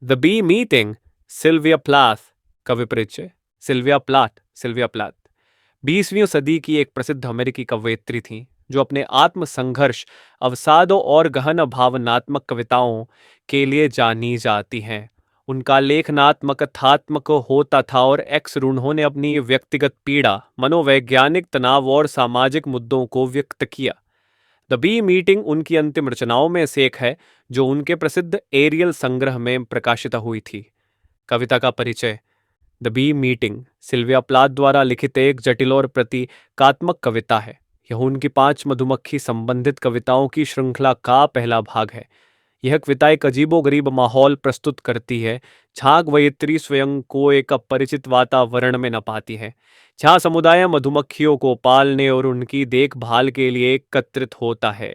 The bee meeting Sylvia Plath का विपरिचय। Sylvia Plath 20वीं सदी की एक प्रसिद्ध अमेरिकी कवयित्री थी जो अपने आत्मसंघर्ष, अवसादों और गहन भावनात्मक कविताओं के लिए जानी जाती हैं। उनका लेखनात्मक कथात्मक होता था और एक्स रूढ़ों ने अपनी व्यक्तिगत पीड़ा, मनोवैज्ञानिक तनाव और सामाजिक मुद्दों को व्यक्त किया। द बी मीटिंग उनकी अंतिम रचनाओं में से एक है जो उनके प्रसिद्ध एरियल संग्रह में प्रकाशित हुई थी। कविता का परिचय। The bee meeting Sylvia Plath द्वारा लिखित एक जटिल और प्रतीकात्मक कविता है। यह उनकी 5 मधुमक्खी संबंधित कविताओं की श्रृंखला का पहला भाग है। यह कविता एक अजीबोगरीब माहौल प्रस्तुत करती है जहाँ कवयित्री स्वयं को एक अपरिचित वातावरण में न पाती है, जहाँ समुदाय मधुमक्खियों को पालने और उनकी देखभाल के लिए एकत्रित होता है।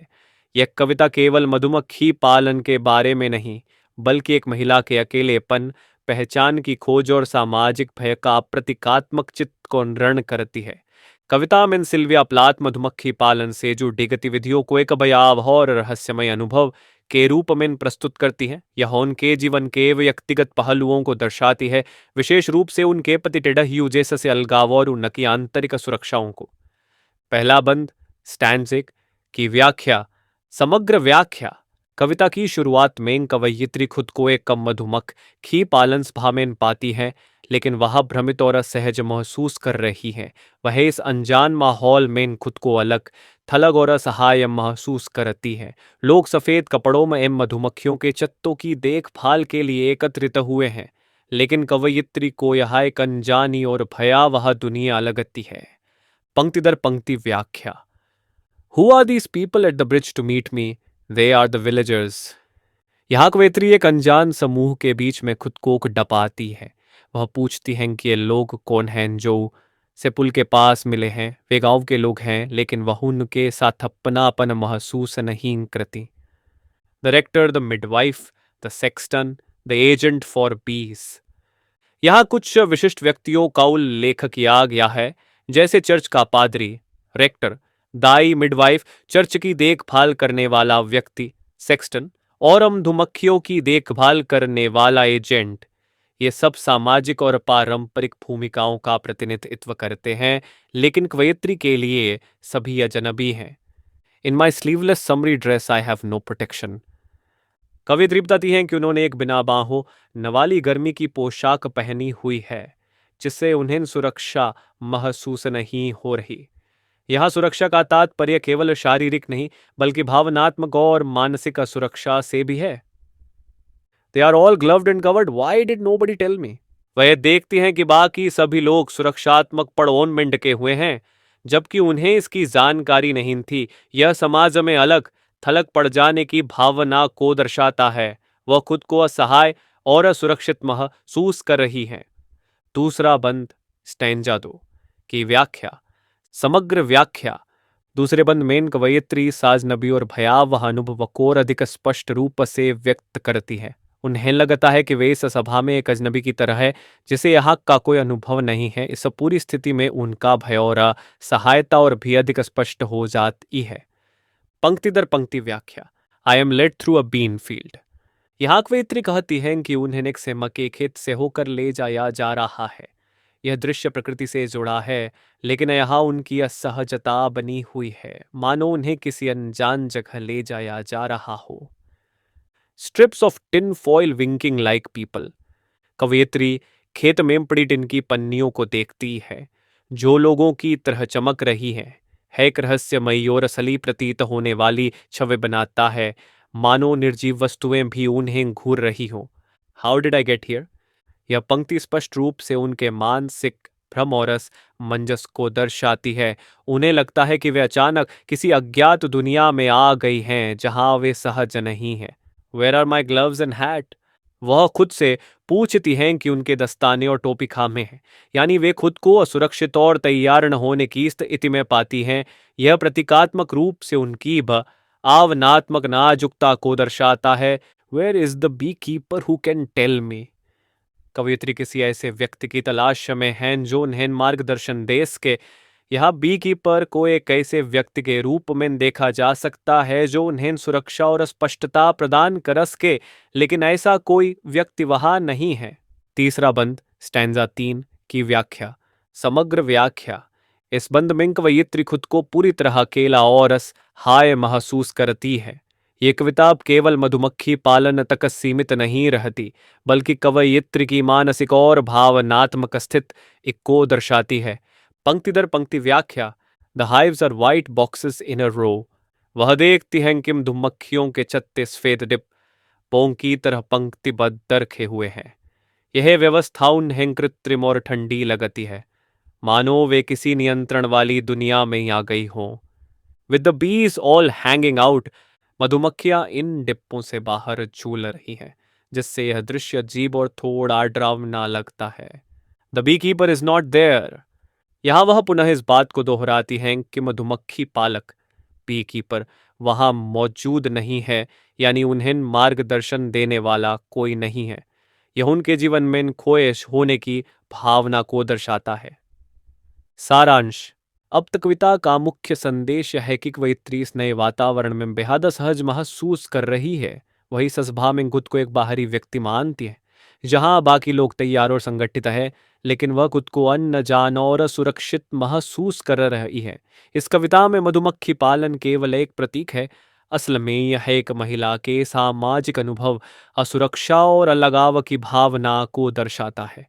यह कविता केवल मधुमक्खी पालन के बारे में नहीं, बल्कि एक महिला के अकेलेपन, पहचान की खोज और सामाजिक भय का प्रतीकात्मक चित्र को रण करती है। कविता में सिल्विया प्लाथ मधुमक्खी पालन से जुड़ी गतिविधियों को एक भयावह और रहस्यमय अनुभव के रूप में प्रस्तुत करती है। यह उनके जीवन के व्यक्तिगत पहलुओं को दर्शाती है, विशेष रूप से उनके पति टेड ह्यूजेस से अलगाव और उनकी आंतरिक सुरक्षाओं को। पहला बंद स्टैंजिक की व्याख्या। समग्र व्याख्या। कविता की शुरुआत में कवयित्री खुद को एक कम मधुमक्खी पालन सभा में पाती है, लेकिन वह भ्रमित और असहज महसूस कर रही है। वह इस अनजान माहौल में खुद को अलग थलग और असहाय महसूस करती है। लोग सफेद कपड़ों में इन मधुमक्खियों के छत्तों की देखभाल के लिए एकत्रित हुए हैं, लेकिन कवयित्री को यह एक अनजानी और भयावह दुनिया लगती है। पंक्ति दर पंक्ति व्याख्या। Who are these people at the bridge to meet me? They are the villagers. यहाँ कवयित्री एक अनजान समूह के बीच में खुद को डपाती है। वह पूछती हैं कि ये लोग कौन हैं जो से पुल के पास मिले हैं। वे गांव के लोग हैं, लेकिन वह उनके साथ अपनापन महसूस नहीं करती। The rector, the midwife, the sexton, the agent for peace. यहाँ कुछ विशिष्ट व्यक्तियों का उल्लेख किया गया है, जैसे चर्च का पादरी, रेक्टर, दाई, मिडवाइफ, चर्च की देखभाल करने वाला व्यक्ति, सेक्सटन, और मधुमक्खियों की देखभाल करने वाला एजेंट। ये सब सामाजिक और पारंपरिक भूमिकाओं का प्रतिनिधित्व करते हैं, लेकिन कवयित्री के लिए सभी अजनबी हैं। In my sleeveless summery dress I have no protection. कवयित्री बताती हैं कि उन्होंने एक बिना बाहों नवाली गर्मी की पोशाक पहनी हुई है, जिससे उन्हें सुरक्षा महसूस नहीं हो रही। यहाँ सुरक्षा का तात्पर्य केवल शारीरिक नहीं, बल्कि भावनात्मक और मानसिक सुरक्षा से भी है। They are all gloved and covered. Why did nobody tell me? वह देखती हैं कि बाकी सभी लोग सुरक्षात्मक पड़ोन में डके हुए हैं, जबकि उन्हें इसकी जानकारी नहीं थी। यह समाज में अलग थलग पड़ जाने की भावना को दर्शाता है। वह खुद को असहाय और असुरक्षित महसूस कर रही हैं। दूसरा बंद स्टैंजा 2 की व्याख्या। समग्र व्याख्या। दूसरे बंद में कवयित्री साजनबी और भयावह अनुभव को और अधिक स्पष्ट रूप से व्यक्त करती है। उन्हें लगता है कि वे इस सभा में एक अजनबी की तरह है, जिसे यहाँ का कोई अनुभव नहीं है। इस पूरी स्थिति में उनका भय और सहायता और भी अधिक स्पष्ट हो जाती है। पंक्ति दर पंक्ति व्याख्या। I am led through a bean field. यहाँ कवयित्री कहती है कि उन्हें एक सेमा के खेत से होकर ले जाया जा रहा है। यह दृश्य प्रकृति से जुड़ा है, लेकिन यहाँ उनकी असहजता बनी हुई है, मानो उन्हें किसी अनजान जगह ले जाया जा रहा हो। Strips of tin foil winking like people. कवयित्री खेत में पड़ी टिन की पन्नियों को देखती है, जो लोगों की तरह चमक रही है एक रहस्यमयी और असली प्रतीत होने वाली छवि बनाता है, मानो निर्जीव वस्तुएं भी उन्हें घूर रही हों। How did I get here? यह पंक्ति स्पष्ट रूप से उनके मानसिक भ्रम और असमंजस को दर्शाती है। उन्हें लगता है कि वे अचानक किसी अज्ञात दुनिया में आ गई हैं, जहां वे सहज नहीं हैं। Where are my gloves and hat? वह खुद से पूछती हैं कि उनके दस्ताने और टोपी कहाँ में हैं। यानी वे खुद को असुरक्षित और तैयार न होने की स्थिति में पाती हैं। यह प्रतीकात्मक रूप से उनकी भावनात्मक नाजुकता को दर्शाता है। Where is the beekeeper who can tell me? कवयित्री किसी ऐसे व्यक्ति की तलाश में हैं जो उन्हें मार्गदर्शन दे सके। यहाँ बी कीपर को एक ऐसे व्यक्ति के रूप में देखा जा सकता है जो उन्हें सुरक्षा और स्पष्टता प्रदान कर सके, लेकिन ऐसा कोई व्यक्ति वहां नहीं है। तीसरा बंद स्टैंजा 3 की व्याख्या। समग्र व्याख्या। इस बंद में कवयित्री खुद को पूरी तरह अकेला और असहाय महसूस करती है। ये कविता अब केवल मधुमक्खी पालन तक सीमित नहीं रहती, बल्कि कवयित्री की मानसिक और भावनात्मक स्थिति को दर्शाती है। पंक्ति दर पंक्ति व्याख्या। The hives are white boxes in a row. वह देखती हैं कि मधुमक्खियों के छत्ते सफेद डिब्बों की तरह पंक्तिबद्ध रखे हुए हैं। यह व्यवस्था उन्हें कृत्रिम और ठंडी लगती है, मानो वे किसी नियंत्रण वाली दुनिया में आ गई हों। With the bees all hanging out, मधुमक्खियां इन डिब्बों से बाहर झूल रही हैं, जिससे यह दृश्य अजीब और थोड़ा डरावना लगता है। The beekeeper is not there. यहां वह पुनः इस बात को दोहराती हैं कि मधुमक्खी पालक बी कीपर वहां मौजूद नहीं है, यानी उन्हें मार्गदर्शन देने वाला कोई नहीं है। यह उनके जीवन में खोए होने की भावना को दर्शाता है। सारांश। अब तक कविता का मुख्य संदेश यह है कि कवयित्री इस नए वातावरण में बेहद सहज महसूस कर रही है। वही इस सभा में खुद को एक बाहरी व्यक्ति मानती है, जहां बाकी लोग तैयार और संगठित है, लेकिन वह खुद को अनजान और असुरक्षित महसूस कर रही है। इस कविता में मधुमक्खी पालन केवल एक प्रतीक है, असल में यह एक महिला के सामाजिक अनुभव, असुरक्षा और अलगाव की भावना को दर्शाता है।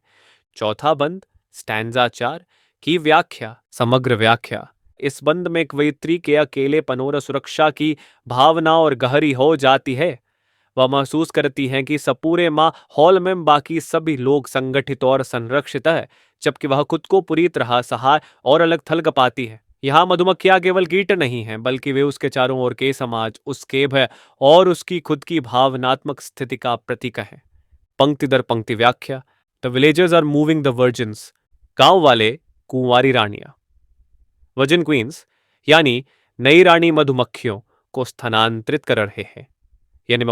चौथा बंद स्टैंजा 4 की व्याख्या। समग्र व्याख्या। इस बंद में कवयित्री के अकेलेपन और सुरक्षा की भावना और गहरी हो जाती है। वह महसूस करती हैं कि सपूरे माहौल में बाकी सभी लोग संगठित और संरक्षित है, जबकि वह खुद को पूरी तरह सहाय और अलग थलग पाती है। यहाँ मधुमक्खियां केवल कीट नहीं हैं, बल्कि वे उसके चारों ओर के समाज, उसके भय और उसकी खुद की भावनात्मक स्थिति का प्रतीक है। पंक्ति दर पंक्ति व्याख्या। The villagers are moving the virgins. गांव वाले कुंवारी रानियां, वर्जिन क्वींस, यानी नई रानी मधुमक्खियों को स्थानांतरित कर रहे हैं। यानी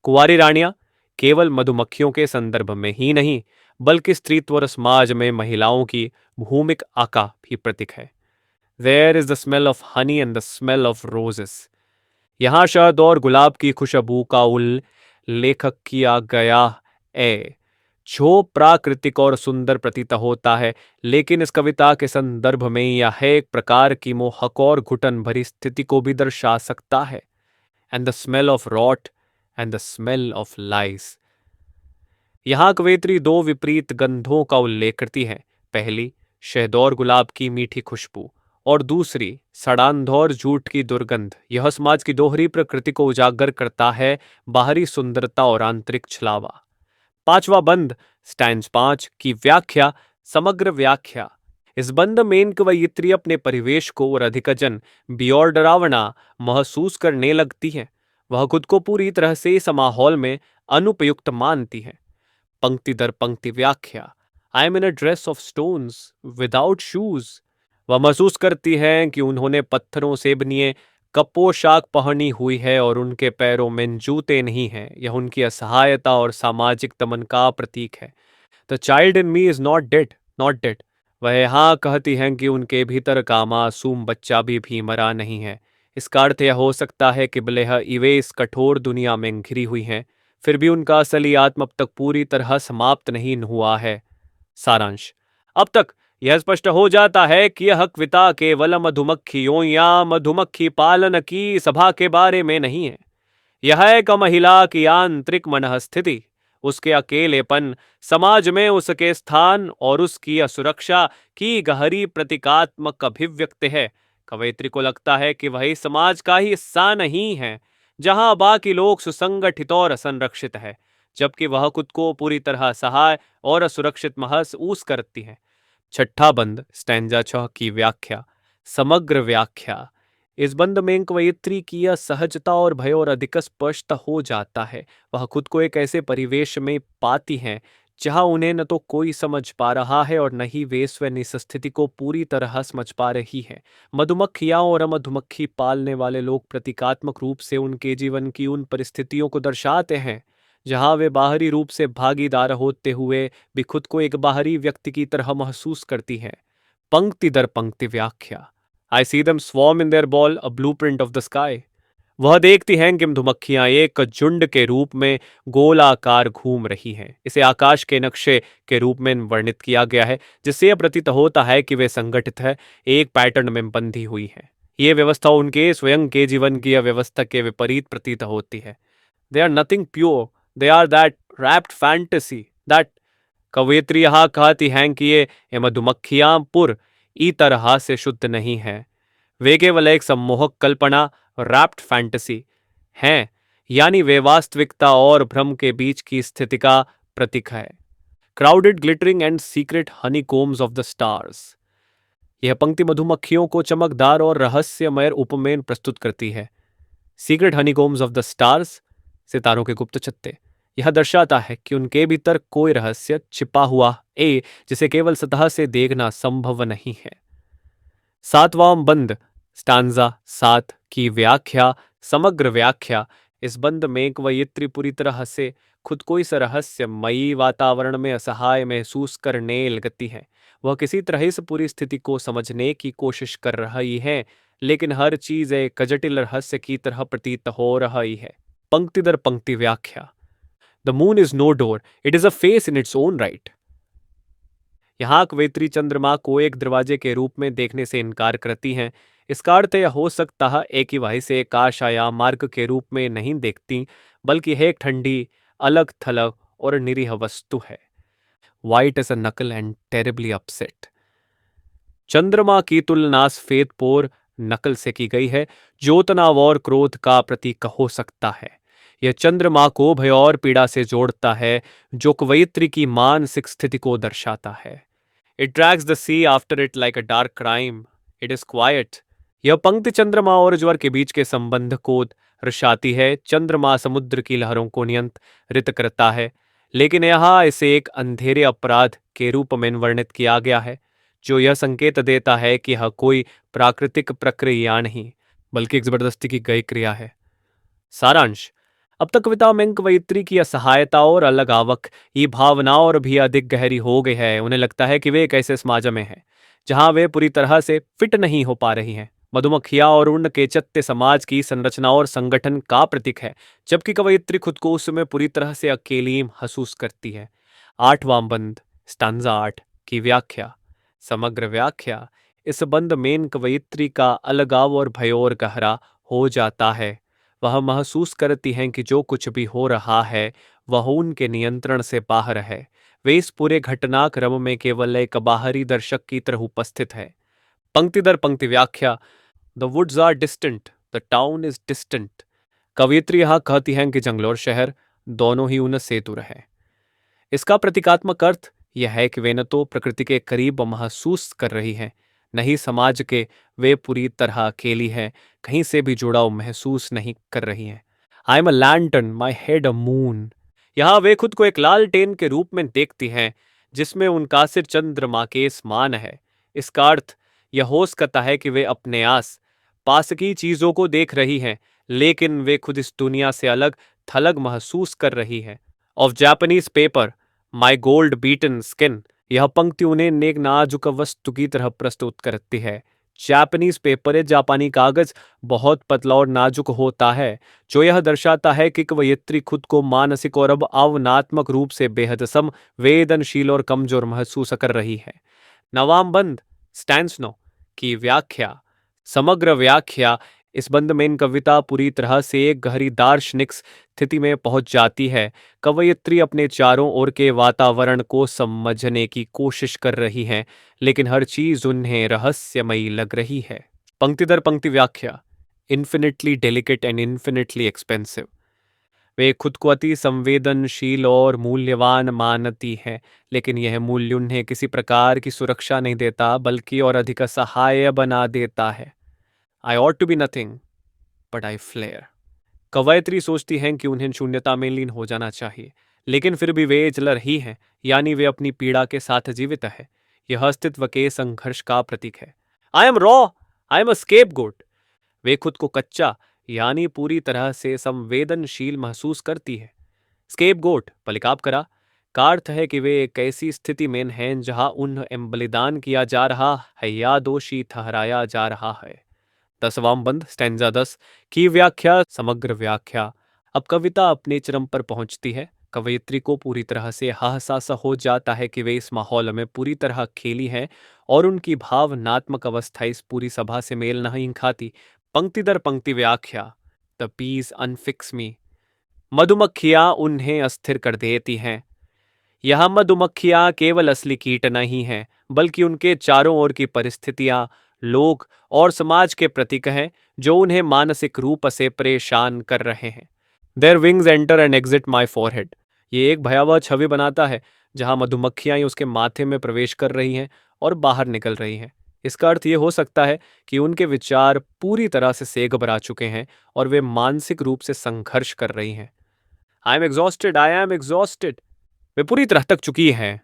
कुंवारी रानियां केवल मधुमक्खियों के संदर्भ में ही नहीं, बल्कि स्त्रीत्व और समाज में महिलाओं की भूमिका का भी प्रतीक है। There is the smell of honey and the smell of roses. यहां शहद और गुलाब की खुशबू का उल्लेख किया गया है, जो प्राकृतिक और सुंदर प्रतीत होता है, लेकिन इस कविता के संदर्भ में यह एक प्रकार की मोहक और घुटन भरी स्थिति को भी दर्शा सकता है। And the smell of rot and the smell of lice. यहां कवयित्री दो विपरीत गंधों का उल्लेख करती है। पहली शहद और गुलाब की मीठी खुशबू, और दूसरी सड़ांध और झूठ की दुर्गंध। यह समाज की दोहरी प्रकृति को उजागर करता है, बाहरी सुंदरता और आंतरिक छलावा। पांचवा बंद स्टैंज 5 की व्याख्या। समग्र व्याख्या। इस बंद में कवयित्री अपने परिवेश को और अधिकजन बियोर डरावना महसूस करने लगती है। वह खुद को पूरी तरह से इस माहौल में अनुपयुक्त मानती है। पंक्ति दर पंक्ति व्याख्या। I M in a dress of stones without shoes. वह महसूस करती है कि उन्होंने पत्थरों से बनिए कपोशाक पहनी हुई है और उनके पैरों में जूते नहीं हैं। यह उनकी असहायता और सामाजिक दमन का प्रतीक है। The child in me is not dead, not dead. वह यहाँ कहती हैं कि उनके भीतर का मासूम बच्चा भी मरा नहीं है। इसका अर्थ यह हो सकता है कि भले वे इस कठोर दुनिया में घिरी हुई हैं, फिर भी उनका असली आत्मा अब तक पूरी तरह समाप्त नहीं हुआ है। सारांश। अब तक यह स्पष्ट हो जाता है कि यह कविता केवल मधुमक्खियों या मधुमक्खी पालन की सभा के बारे में नहीं है। यह एक महिला की आंतरिक मनःस्थिति, उसके अकेलेपन, समाज में उसके स्थान और उसकी असुरक्षा की गहरी प्रतीकात्मक अभिव्यक्ति है। कवयित्री को लगता है कि वही समाज का ही हिस्सा नहीं है, जहां बाकी लोग सुसंगठित और संरक्षित है, जबकि वह खुद को पूरी तरह सहाय और असुरक्षित महसूस करती है। छठा बंद स्टैंजा 6 की व्याख्या। समग्र व्याख्या। इस बंद में कवयित्री की यह सहजता और भय और अधिक स्पष्ट हो जाता है। वह खुद को एक ऐसे परिवेश में पाती हैं जहां उन्हें न तो कोई समझ पा रहा है और न ही वे स्वयं इस स्थिति को पूरी तरह समझ पा रही है। मधुमक्खियां और मधुमक्खी पालने वाले लोग प्रतीकात्मक रूप से उनके जीवन की उन परिस्थितियों को दर्शाते हैं जहां वे बाहरी रूप से भागीदार होते हुए भी खुद को एक बाहरी व्यक्ति की तरह महसूस करती हैं। पंक्ति दर पंक्ति व्याख्या। आई सी दम swarm in their ball, a blue print of the sky. वह देखती हैं कि मधुमक्खियां एक झुंड के रूप में गोलाकार घूम रही हैं। इसे आकाश के नक्शे के रूप में वर्णित किया गया है, जिससे यह प्रतीत होता है कि वे संगठित है, एक पैटर्न में बंधी हुई है। ये व्यवस्था उनके स्वयं के जीवन की व्यवस्था के विपरीत प्रतीत होती है। They are nothing pure, they are that wrapped fantasy that. कवयित्री यहाँ कहती हैं कि ये मधुमक्खियां पुर ई तरह से शुद्ध नहीं है। वे केवल एक सम्मोहक कल्पना, रैप्ड फैंटेसी हैं, यानी वे वास्तविकता और भ्रम के बीच की स्थिति का प्रतीक है। Crowded glittering and secret Honey combs of the stars. यह पंक्ति मधुमक्खियों को चमकदार और रहस्यमय उपमेय प्रस्तुत करती है। Secret Honey combs of the stars, सितारों के गुप्त छत्ते। यह दर्शाता है कि उनके भीतर कोई रहस्य छिपा हुआ है, जिसे केवल सतह से देखना संभव नहीं है। सातवां बंद, स्टांजा 7 की व्याख्या, समग्र व्याख्या। इस बंद में कवयित्री पूरी तरह से खुद को इस रहस्यमयी वातावरण में असहाय महसूस करने लगती है। वह किसी तरह इस पूरी स्थिति को समझने की कोशिश कर रही है, लेकिन हर चीज एक जटिल रहस्य की तरह प्रतीत हो रही है। पंक्ति दर पंक्ति व्याख्या। The moon is no door, it is a face in its own right. यहाँ कवयित्री चंद्रमा को एक दरवाजे के रूप में देखने से इनकार करती हैं। इसका अर्थ यह हो सकता है एक ही वही से काशाया मार्ग के रूप में नहीं देखती, बल्कि यह एक ठंडी, अलग थलग और निरीह वस्तु है। वाइट एज अ नकल एंड टेरिबली अपसेट। चंद्रमा की तुलना श्वेतपोर नकल से की गई है, जो तनाव और क्रोध का प्रतीक हो सकता है। यह चंद्रमा को भय और पीड़ा से जोड़ता है, जो कवयित्री की मानसिक स्थिति को दर्शाता है। It drags the sea after it like a dark crime, it is quiet. यह पंक्ति चंद्रमा और ज्वर के बीच के संबंध को दर्शाती है। चंद्रमा समुद्र की लहरों को नियंत्रित करता है, लेकिन यहाँ इसे एक अंधेरे अपराध के रूप में वर्णित किया गया है, जो यह संकेत देता है कि यह कोई प्राकृतिक प्रक्रिया नहीं, बल्कि एक जबरदस्ती की गई क्रिया है। सारांश। अब तक कविता में कवयित्री की असहायता और अलग आवक ये भावना और भी अधिक गहरी हो गई है। उन्हें लगता है कि वे एक ऐसे समाज में हैं जहां वे पूरी तरह से फिट नहीं हो पा रही हैं। मधुमक्खियां और उनके चत्ते समाज की संरचना और संगठन का प्रतीक है, जबकि कवयित्री खुद को उसमें पूरी तरह से अकेली महसूस करती है। आठवां बंद, स्टांजा 8 की व्याख्या, समग्र व्याख्या। इस बंद में कवयित्री का अलगाव और भय और गहरा हो जाता है। वह महसूस करती हैं कि जो कुछ भी हो रहा है वह उनके नियंत्रण से बाहर है। वे इस पूरे घटनाक्रम में केवल एक बाहरी दर्शक की तरह उपस्थित है। पंक्ति दर पंक्ति व्याख्या। The woods are distant, the town is distant. कवयित्री यहाँ कहती हैं कि जंगल और शहर दोनों ही उन से दूर है। इसका प्रतीकात्मक अर्थ यह है कि वे न तो प्रकृति के करीब महसूस कर रही हैं, न ही समाज के। वे पूरी तरह अकेली हैं, कहीं से भी जुड़ाव महसूस नहीं कर रही हैं। I am a lantern, my head a moon. यहाँ वे खुद को एक लालटेन के रूप में देखती हैं, जिसमें उनका सिर चंद्रमा के समान है। इसका अर्थ यह हो सकता है कि वे अपने आस पास की चीजों को देख रही हैं, लेकिन वे खुद इस दुनिया से अलग थलग महसूस कर रही हैं। Of Japanese paper, my gold beaten skin. यह पंक्ति उन्हें एक नाजुक वस्तु की तरह प्रस्तुत करती है। जापानीज पेपर, जापानी कागज बहुत पतला और नाजुक होता है, जो यह दर्शाता है कि कवयित्री खुद को मानसिक और अब भावनात्मक रूप से बेहद संवेदनशील और कमजोर महसूस कर रही है। नवाम बंद, स्टैंसनो की व्याख्या, समग्र व्याख्या। इस बंद में इन कविता पूरी तरह से एक गहरी दार्शनिक स्थिति में पहुंच जाती है। कवयित्री अपने चारों ओर के वातावरण को समझने की कोशिश कर रही हैं, लेकिन हर चीज उन्हें रहस्यमयी लग रही है। पंक्ति दर पंक्ति व्याख्या। Infinitely delicate and infinitely expensive. वे खुद को अति संवेदनशील और मूल्यवान मानती हैं, लेकिन यह मूल्य उन्हें किसी प्रकार की सुरक्षा नहीं देता, बल्कि और अधिक असहाय बना देता है। I ought to be nothing but I flare. कवयित्री सोचती हैं कि उन्हें शून्यता में लीन हो जाना चाहिए, लेकिन फिर भी वे जल रही हैं, यानी वे अपनी पीड़ा के साथ जीवित है। यह अस्तित्व के संघर्ष का प्रतीक है। I am raw, I am a scapegoat. वे खुद को कच्चा यानी पूरी तरह से संवेदनशील महसूस करती है। स्केपगोट, पलिकाप करा। का अर्थ है कि वे एक ऐसी स्थिति में हैं जहां उन्हें बलिदान किया जा रहा है या दोषी ठहराया जा रहा है। 10वां बंद स्टैंजा 10 की व्याख्या समग्र व्याख्या। अब कविता अपने चरम पर पहुंचती है। कवयित्री को पूरी तरह से हसासा हो जाता है कि वे इस माहौल में पूरी तरह खेली हैं और उनकी भावनात्मक अवस्था इस पूरी सभा से मेल नहीं खाती। पंक्ति दर पंक्ति व्याख्या। द पीस अनफिक्स मी। मधुमक्खियां उन्हें अस्थिर कर देती हैं। यह मधुमक्खियां केवल असली कीट नहीं हैं, बल्कि उनके चारों ओर की परिस्थितियां, लोग और समाज के प्रतीक हैं जो उन्हें मानसिक रूप से परेशान कर रहे हैं। Their wings enter and exit my forehead. ये एक भयावह छवि बनाता है जहां मधुमक्खियां उसके माथे में प्रवेश कर रही हैं और बाहर निकल रही हैं। इसका अर्थ ये हो सकता है कि उनके विचार पूरी तरह से सेग भरा चुके हैं और वे मानसिक रूप से संघर्ष कर रही हैं। I am exhausted, I am exhausted. वे पूरी तरह थक चुकी हैं।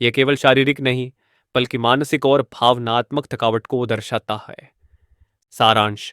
यह केवल शारीरिक नहीं, बल्कि मानसिक और भावनात्मक थकावट को दर्शाता है। सारांश।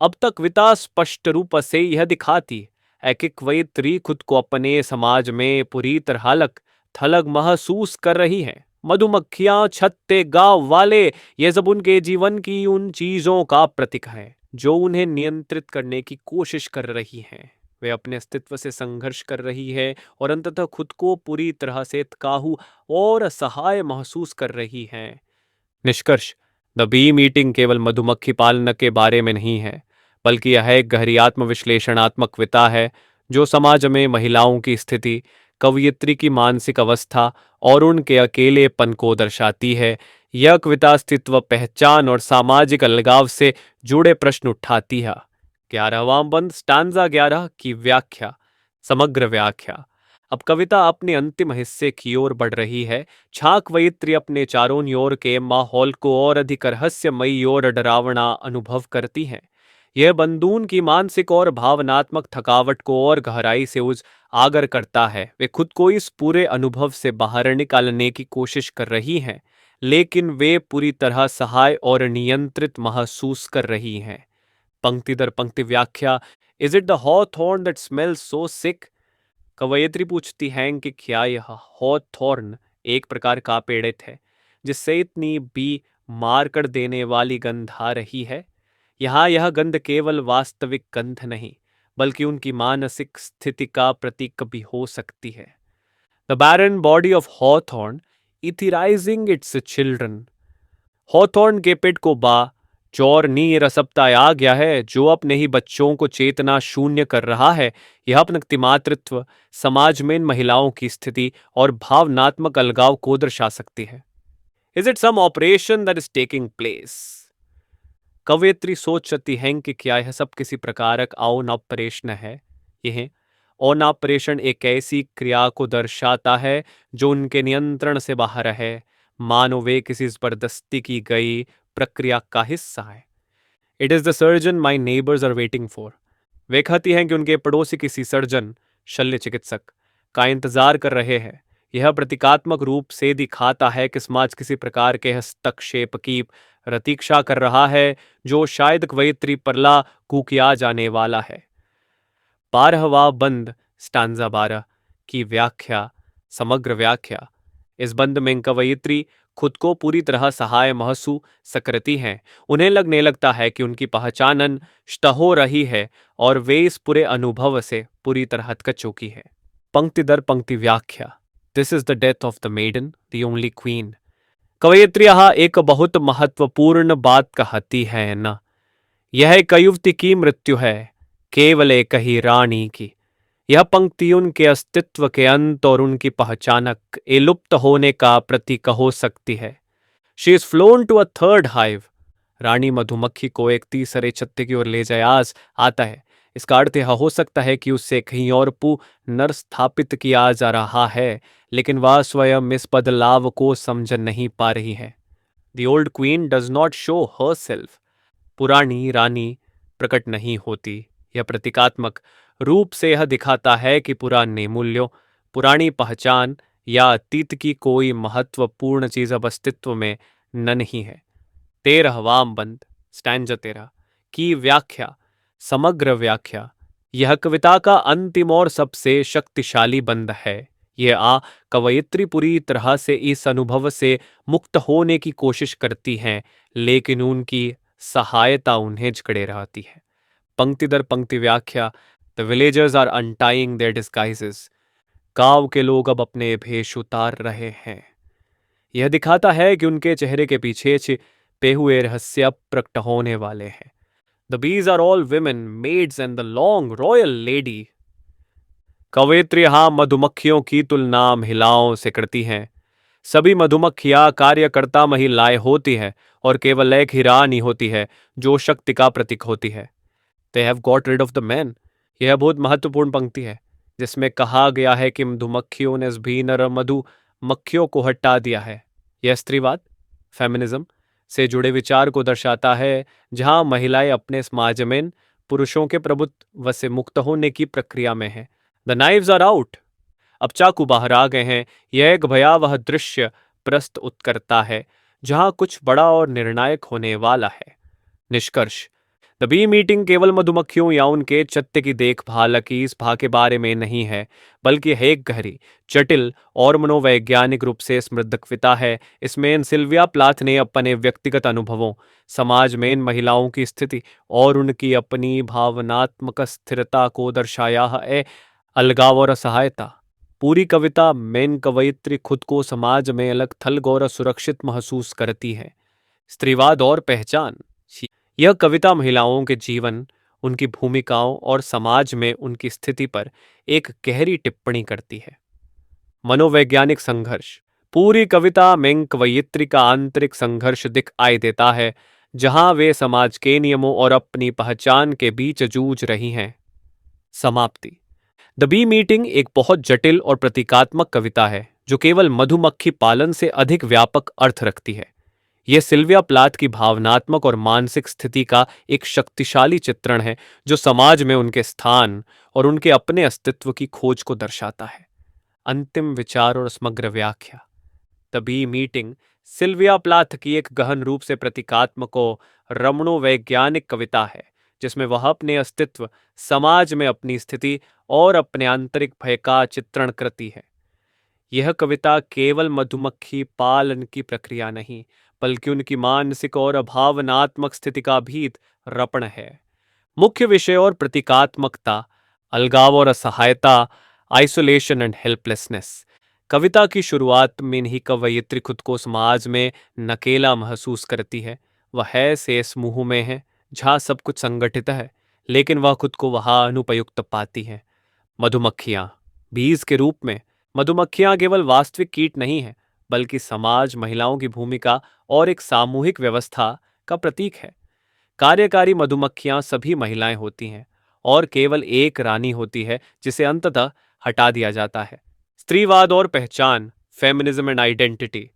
अब तक कविता स्पष्ट रूप से यह दिखाती है कि कवयित्री खुद को अपने समाज में पूरी तरह अलग थलग महसूस कर रही है। मधुमक्खियां, छत्ते, गांव वाले, ये सब उनके जीवन की उन चीजों का प्रतीक है जो उन्हें नियंत्रित करने की कोशिश कर रही हैं। वे अपने अस्तित्व से संघर्ष कर रही है और अंततः खुद को पूरी तरह से तकाहू और असहाय महसूस कर रही हैं। निष्कर्ष। द बी मीटिंग केवल मधुमक्खी पालन के बारे में नहीं है, बल्कि यह एक गहरी आत्मविश्लेषणात्मक कविता है जो समाज में महिलाओं की स्थिति, कवयित्री की मानसिक अवस्था और उनके अकेलेपन को दर्शाती है। यह कविता अस्तित्व, पहचान और सामाजिक अलगाव से जुड़े प्रश्न उठाती है। 11वां बंद स्टांजा 11 की व्याख्या समग्र व्याख्या। अब कविता अपने अंतिम हिस्से की ओर बढ़ रही है। छाक कवयित्री अपने चारों ओर के माहौल को और अधिक रहस्यमयी और डरावना अनुभव करती हैं। यह बंदून की मानसिक और भावनात्मक थकावट को और गहराई से आगर करता है। वे खुद को इस पूरे अनुभव से बाहर निकालने की कोशिश कर रही हैं, लेकिन वे पूरी तरह सहाय और नियंत्रित महसूस कर रही हैं। पंक्ति दर पंक्ति व्याख्या। Is it the hawthorn that smells so sick? कवयित्री पूछती हैं कि क्या यह हॉथॉर्न एक प्रकार का पेड़ित है जिससे इतनी भी मार कर देने वाली गंध आ रही है? यहाँ यह गंध केवल वास्तविक गंध नहीं, बल्कि उनकी मानसिक स्थिति का प्रतीक भी हो सकती है। The barren body of hawthorn etherizing its children. हॉथॉर्न के पेट को चौर नीर सप्ताह आ गया है जो अपने ही बच्चों को चेतना शून्य कर रहा है। यह अपने मातृत्व, समाज में इन महिलाओं की स्थिति और भावनात्मक अलगाव को दर्शा सकती है। Is it some operation that is taking place? कवयित्री सोचती हैं कि क्या यह सब किसी प्रकार का औन ऑपरेशन है। यह औन ऑपरेशन एक ऐसी क्रिया को दर्शाता है जो उनके नियंत्रण से बाहर है, मानो वे किसी जबरदस्ती की गई प्रक्रिया का हिस्सा है। It is the surgeon my neighbours are waiting for. वे कहती हैं कि उनके पड़ोसी किसी सर्जन, शल्य चिकित्सक का इंतजार कर रहे हैं। यह प्रतीकात्मक रूप से दिखाता है कि समाज किसी प्रकार के हस्तक्षेप की प्रतीक्षा कर रहा है जो शायद कवयित्री परला कुकिया जाने वाला है। 12वां बंद स्टांजा 12 की व्याख्या समग्र व्याख्या। इस बंद में कवयित्री खुद को पूरी तरह सहाय महसूस करती हैं। उन्हें लगने लगता है कि उनकी पहचान हो रही है और वे इस पूरे अनुभव से पूरी तरह हटक चुकी है। पंक्ति दर पंक्ति व्याख्या। This is the death of the maiden, the only queen. कवयित्री यहाँ एक बहुत महत्वपूर्ण बात कहती है न। यह एक युवती की मृत्यु है, केवल एक ही रानी की। यह पंक्ति उनके अस्तित्व के अंत और उनकी पहचानक लुप्त होने का प्रतीक हो सकती है। She is flown to a third hive. रानी मधुमक्खी को एक तीसरे छत्ते की ओर ले जाया आता है। इसका अर्थ यह हो सकता है कि उससे कहीं और पुनर्स्थापित किया जा रहा है, लेकिन वह स्वयं इस बदलाव को समझ नहीं पा रही है। The old queen does not show herself. पुरानी रानी प्रकट नहीं होती। यह प्रतीकात्मक रूप से यह दिखाता है कि पुराने मूल्यों, पुरानी पहचान या अतीत की कोई महत्वपूर्ण चीज अब अस्तित्व में नहीं है। 13वां बंद स्टैंजा 13 की व्याख्या समग्र व्याख्या। यह कविता का अंतिम और सबसे शक्तिशाली बंद है। ये कवयित्री पूरी तरह से इस अनुभव से मुक्त होने की कोशिश करती हैं, लेकिन उनकी सहायता उन्हें जकड़े रहती है। पंक्ति दर पंक्ति व्याख्या। The villagers are untying their disguises. गांव के लोग अब अपने भेष उतार रहे हैं। यह दिखाता है कि उनके चेहरे के पीछे छिपे हुए रहस्य प्रकट होने वाले हैं। The bees are all women, maids and the long royal lady. कवयित्री यहाँ मधुमक्खियों की तुलना महिलाओं से करती हैं। सभी मधुमक्खियां कार्यकर्ता महिलाएं होती हैं और केवल एक ही रानी होती है जो शक्ति का प्रतीक होती है। They have got rid of the man. यह बहुत महत्वपूर्ण पंक्ति है जिसमें कहा गया है कि मधुमक्खियों ने भी नर मधुमक्खियों को हटा दिया है। यह स्त्रीवाद, फेमिनिज्म से जुड़े विचार को दर्शाता है, जहां महिलाएं अपने समाज में पुरुषों के प्रभुत्व से मुक्त होने की प्रक्रिया में हैं। The knives are out. अब चाकू बाहर आ गए हैं। यह एक भयावह दृश्य प्रस्तुत करता है जहां कुछ बड़ा और निर्णायक होने वाला है। निष्कर्ष। द बी मीटिंग केवल मधुमक्खियों या उनके चत्ते की देखभाल की इस भाग के बारे में नहीं है, बल्कि यह एक गहरी, जटिल और मनोवैज्ञानिक रूप से समृद्ध कविता है। इसमें सिल्विया प्लाथ ने अपने व्यक्तिगत अनुभवों, समाज में इन महिलाओं की स्थिति और उनकी अपनी भावनात्मक स्थिरता को दर्शाया है। अलगाव और असहायता। पूरी कविता में कवयित्री खुद को समाज में अलग थलग और असुरक्षित महसूस करती है। स्त्रीवाद और पहचान। यह कविता महिलाओं के जीवन, उनकी भूमिकाओं और समाज में उनकी स्थिति पर एक गहरी टिप्पणी करती है। मनोवैज्ञानिक संघर्ष। पूरी कविता में कवयित्री का आंतरिक संघर्ष दिखाई देता है, जहां वे समाज के नियमों और अपनी पहचान के बीच जूझ रही हैं। समाप्ति। द बी मीटिंग एक बहुत जटिल और प्रतीकात्मक कविता है जो केवल मधुमक्खी पालन से अधिक व्यापक अर्थ रखती है। यह सिल्विया प्लाथ की भावनात्मक और मानसिक स्थिति का एक शक्तिशाली चित्रण है जो समाज में उनके स्थान और उनके अपने अस्तित्व की खोज को दर्शाता है। अंतिम विचार और समग्र व्याख्या। The bee meeting Sylvia Plath की एक गहन रूप से प्रतीकात्मक और रमणोवैज्ञानिक कविता है जिसमें वह अपने अस्तित्व, समाज में अपनी स्थिति और अपने आंतरिक भय का चित्रण करती है। यह कविता केवल मधुमक्खी पालन की प्रक्रिया नहीं, बल्कि उनकी मानसिक और भावनात्मक स्थिति का भी रपण है। मुख्य विषय और प्रतीकात्मकता, अलगाव और असहायता, आइसोलेशन एंड हेल्पलेसनेस। कविता की शुरुआत में ही कवयित्री खुद को समाज में नकेला महसूस करती है। वह ऐसे समूह में है जहाँ सब कुछ संगठित है, लेकिन वह खुद को वहाँ अनुपयुक्त पाती है। मधुमक्खियाँ बीज के रूप में। मधुमक्खियाँ केवल वास्तविक कीट नहीं हैं, बल्कि समाज, महिलाओं की भूमिका और एक सामूहिक व्यवस्था का प्रतीक है। कार्यकारी मधुमक्खियाँ सभी महिलाएं होती हैं और केवल एक रानी होती है जिसे अंततः हटा दिया जाता है। स्त्रीवाद और पहचान, फेमिनिज्म एंड आइडेंटिटी।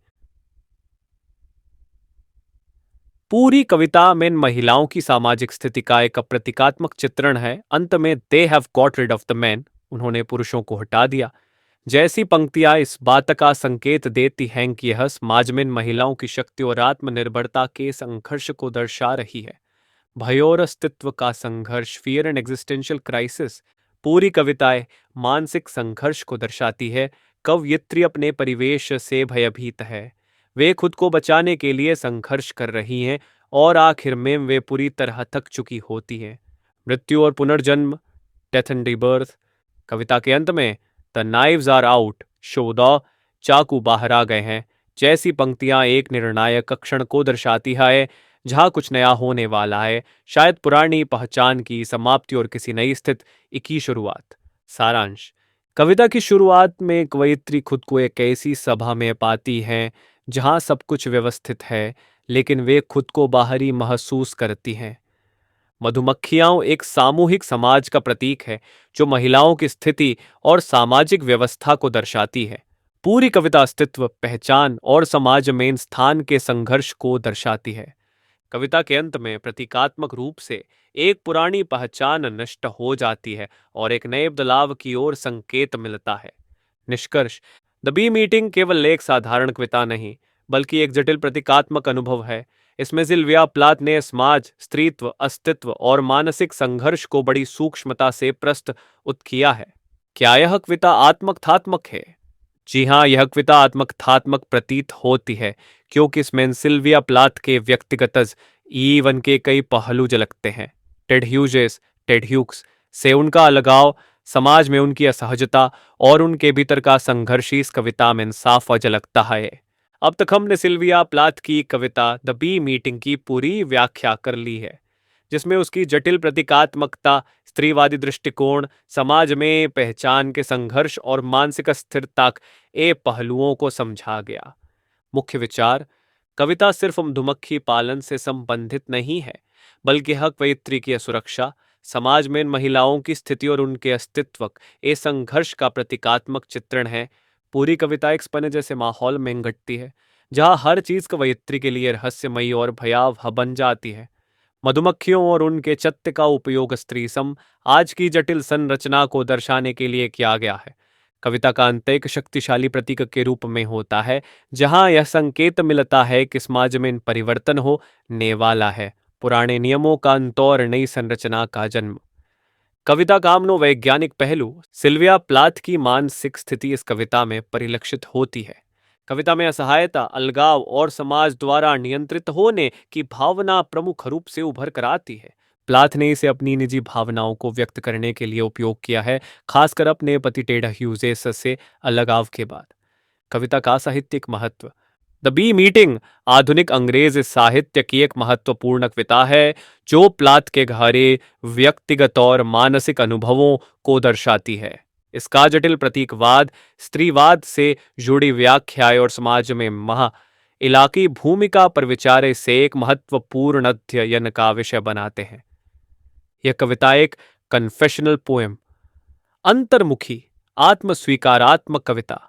पूरी कविता में महिलाओं की सामाजिक स्थिति का एक प्रतीकात्मक चित्रण है। अंत में they have got rid of the man, उन्होंने पुरुषों को हटा दिया, जैसी पंक्तियां इस बात का संकेत देती हैं कि यह समाज में महिलाओं की शक्ति और आत्मनिर्भरता के संघर्ष को दर्शा रही है। भय और अस्तित्व का संघर्ष, फियर एंड एग्जिस्टेंशियल क्राइसिस। पूरी कविताएं मानसिक संघर्ष को दर्शाती है। कवयित्री अपने परिवेश से भयभीत है, वे खुद को बचाने के लिए संघर्ष कर रही हैं और आखिर में वे पूरी तरह थक चुकी होती हैं। मृत्यु और पुनर्जन्म, डेथ एंड रीबर्थ। कविता के अंत में the knives are out, show the, चाकू बाहर आ गए हैं, जैसी पंक्तियां एक निर्णायक क्षण को दर्शाती है जहां कुछ नया होने वाला है, शायद पुरानी पहचान की समाप्ति और किसी नई स्थिति की शुरुआत। सारांश। कविता की शुरुआत में कवयित्री खुद को एक ऐसी सभा में पाती हैं जहां सब कुछ व्यवस्थित है, लेकिन वे खुद को बाहरी महसूस करती हैं। मधुमक्खियां एक सामूहिक समाज का प्रतीक है जो महिलाओं की स्थिति और सामाजिक व्यवस्था को दर्शाती है। पूरी कविता अस्तित्व, पहचान और समाज में स्थान के संघर्ष को दर्शाती है। कविता के अंत में प्रतीकात्मक रूप से एक पुरानी पहचान नष्ट हो जाती है और एक नए बदलाव की ओर संकेत मिलता है। निष्कर्ष। द बी मीटिंग केवल एक साधारण कविता नहीं, बल्कि एक जटिल प्रतीकात्मक अनुभव है। इसमें सिल्विया प्लाथ ने समाज, स्त्रीत्व, अस्तित्व और मानसिक संघर्ष को बड़ी सूक्ष्मता से प्रस्तुत किया है। क्या यह कविता आत्मकथात्मक है? जी हाँ, यह कविता आत्मकथात्मक प्रतीत होती है क्योंकि इसमें सिल्विया प्लाथ के व्यक्तिगत ईवन के कई पहलू झलकते हैं। टेड ह्यूक्स से उनका अलगाव, समाज में उनकी असहजता और उनके भीतर का संघर्ष इस कविता में साफ झलकता है। अब तक हमने सिल्विया प्लाथ की कविता द बी मीटिंग की पूरी व्याख्या कर ली है, जिसमें उसकी जटिल प्रतीकात्मकता, स्त्रीवादी दृष्टिकोण, समाज में पहचान के संघर्ष और मानसिक अस्थिरता ए पहलुओं को समझा गया। मुख्य विचार: कविता सिर्फ मधुमक्खी पालन से संबंधित नहीं है, बल्कि हक वैत्री की सुरक्षा, समाज में इन महिलाओं की स्थिति और उनके अस्तित्व ए संघर्ष का प्रतीकात्मक चित्रण है। पूरी कविता एक स्पने जैसे माहौल में घटती है, जहाँ हर चीज कवयित्री के लिए रहस्यमयी और भयावह बन जाती है। मधुमक्खियों और उनके चत्य का उपयोग स्त्री सम आज की जटिल संरचना को दर्शाने के लिए किया गया है। कविता का अंत एक शक्तिशाली प्रतीक के रूप में होता है, जहां यह संकेत मिलता है कि समाज में इन परिवर्तन होने वाला है, पुराने नियमों का अंत और नई संरचना का जन्म। कविता का मनोवैज्ञानिक पहलू: सिल्विया प्लाथ की मानसिक स्थिति इस कविता में परिलक्षित होती है। कविता में असहायता, अलगाव और समाज द्वारा नियंत्रित होने की भावना प्रमुख रूप से उभर कर आती है। प्लाथ ने इसे अपनी निजी भावनाओं को व्यक्त करने के लिए उपयोग किया है, खासकर अपने पति टेड ह्यूजेस से अलगाव के बाद। कविता का साहित्यिक महत्व: द बी मीटिंग आधुनिक अंग्रेज साहित्य की एक महत्वपूर्ण कविता है, जो प्लाथ के गहरे व्यक्तिगत और मानसिक अनुभवों को दर्शाती है। इसका जटिल प्रतीकवाद, स्त्रीवाद से जुड़ी व्याख्याएं और समाज में इलाकी भूमिका पर विचार से एक महत्वपूर्ण अध्ययन का विषय बनाते हैं। यह कविता एक कन्फेशनल पोएम, अंतर्मुखी आत्मस्वीकारात्मक कविता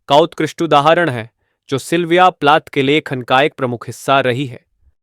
का उत्कृष्ट उदाहरण है, जो सिल्विया प्लाथ के लेखन का एक प्रमुख हिस्सा रही है।